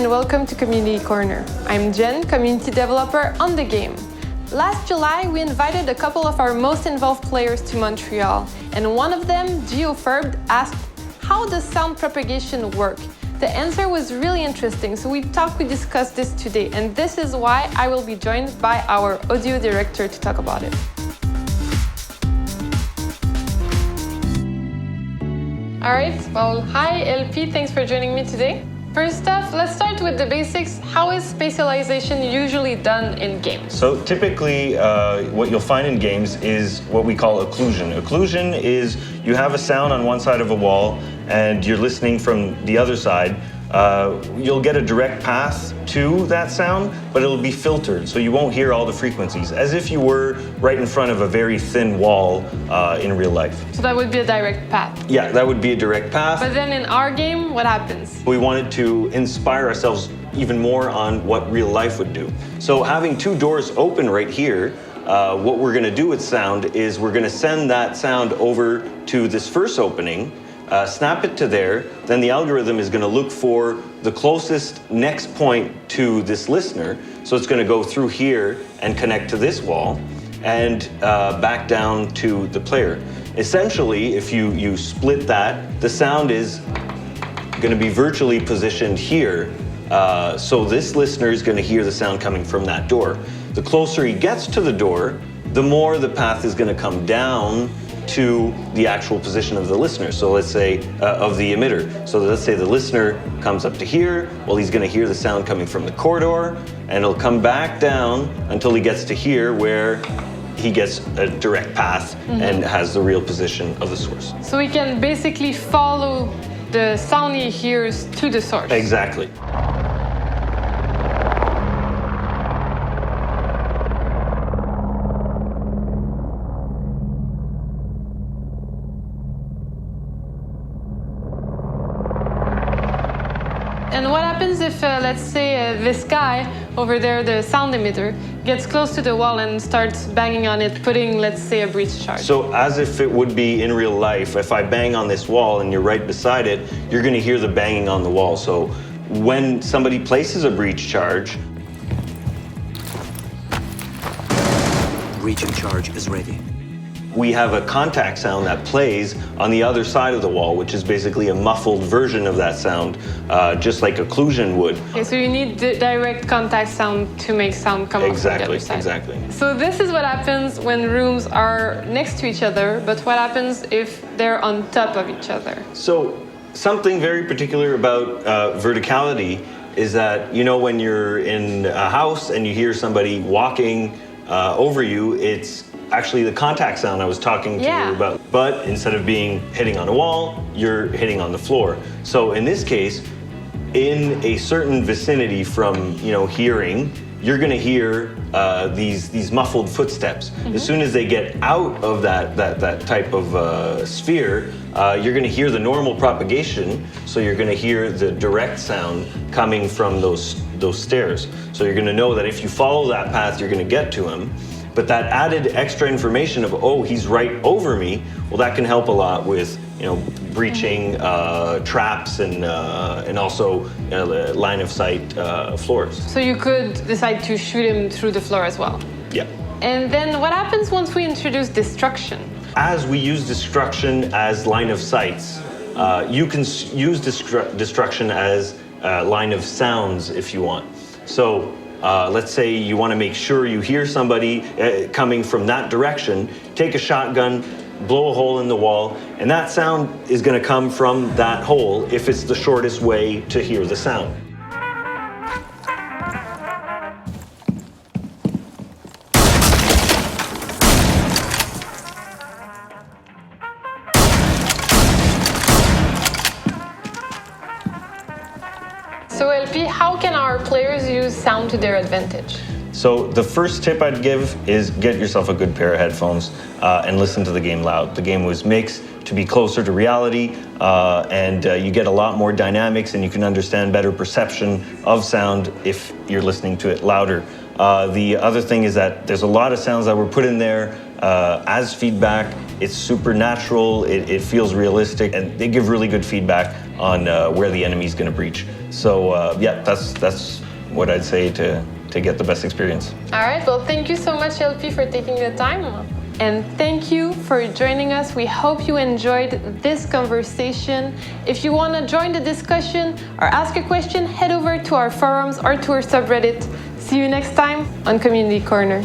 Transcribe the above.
and welcome to Community Corner. I'm Jen, community developer on the game. Last July, we invited a couple of our most involved players to Montreal, and one of them, GeoFurb, asked, how does sound propagation work? The answer was really interesting, so we discussed this today, and this is why I will be joined by our audio director to talk about it. All right, well, hi LP, thanks for joining me today. First off, let's start with the basics. How is spatialization usually done in games? So typically, what you'll find in games is what we call occlusion. Occlusion is you have a sound on one side of a wall and you're listening from the other side. You'll get a direct path to that sound, but it'll be filtered, so you won't hear all the frequencies, as if you were right in front of a very thin wall in real life. So that would be a direct path? Yeah, that would be a direct path. But then in our game, what happens? We wanted to inspire ourselves even more on what real life would do. So having two doors open right here, what we're gonna do with sound is we're gonna send that sound over to this first opening, snap it to there, then the algorithm is going to look for the closest next point to this listener. So it's going to go through here and connect to this wall and back down to the player. Essentially, if you split that, the sound is going to be virtually positioned here. So this listener is going to hear the sound coming from that door. The closer he gets to the door, the more the path is going to come down to the actual position of the listener. So let's say, of the emitter. So let's say the listener comes up to here, well, he's gonna hear the sound coming from the corridor, and it'll come back down until he gets to here, where he gets a direct path and has the real position of the source. So we can basically follow the sound he hears to the source. Exactly. And what happens if, let's say, this guy over there, the sound emitter, gets close to the wall and starts banging on it, putting, let's say, a breach charge? So as if it would be in real life, if I bang on this wall and you're right beside it, you're going to hear the banging on the wall. So when somebody places a breach charge, breaching charge is ready. We have a contact sound that plays on the other side of the wall, which is basically a muffled version of that sound, just like occlusion would. Okay, so you need the direct contact sound to make sound come off from the other side. Exactly. So this is what happens when rooms are next to each other, but what happens if they're on top of each other? So something very particular about verticality is that, you know, when you're in a house and you hear somebody walking over you, it's actually the contact sound I was talking to you about. But instead of hitting on a wall, you're hitting on the floor. So in this case, in a certain vicinity from, you know, hearing, you're going to hear these muffled footsteps. As soon as they get out of that type of sphere, you're going to hear the normal propagation. So you're going to hear the direct sound coming from those stairs. So you're going to know that if you follow that path, you're going to get to him. But that added extra information of, oh, he's right over me, well, that can help a lot with, you know, breaching traps and also line of sight floors. So you could decide to shoot him through the floor as well. Yeah. And then what happens once we introduce destruction? As we use destruction as line of sights, you can use destruction as line of sounds if you want. So let's say you want to make sure you hear somebody coming from that direction, take a shotgun, blow a hole in the wall, and that sound is going to come from that hole if it's the shortest way to hear the sound. So LP, how can our players use sound to their advantage? So the first tip I'd give is get yourself a good pair of headphones and listen to the game loud. The game was mixed to be closer to reality, and you get a lot more dynamics and you can understand better perception of sound if you're listening to it louder. The other thing is that there's a lot of sounds that were put in there as feedback. It's super natural, it feels realistic, and they give really good feedback where the enemy's going to breach. So yeah, that's what I'd say to get the best experience. All right, well, thank you so much, LP, for taking the time. And thank you for joining us. We hope you enjoyed this conversation. If you want to join the discussion or ask a question, head over to our forums or to our subreddit. See you next time on Community Corner.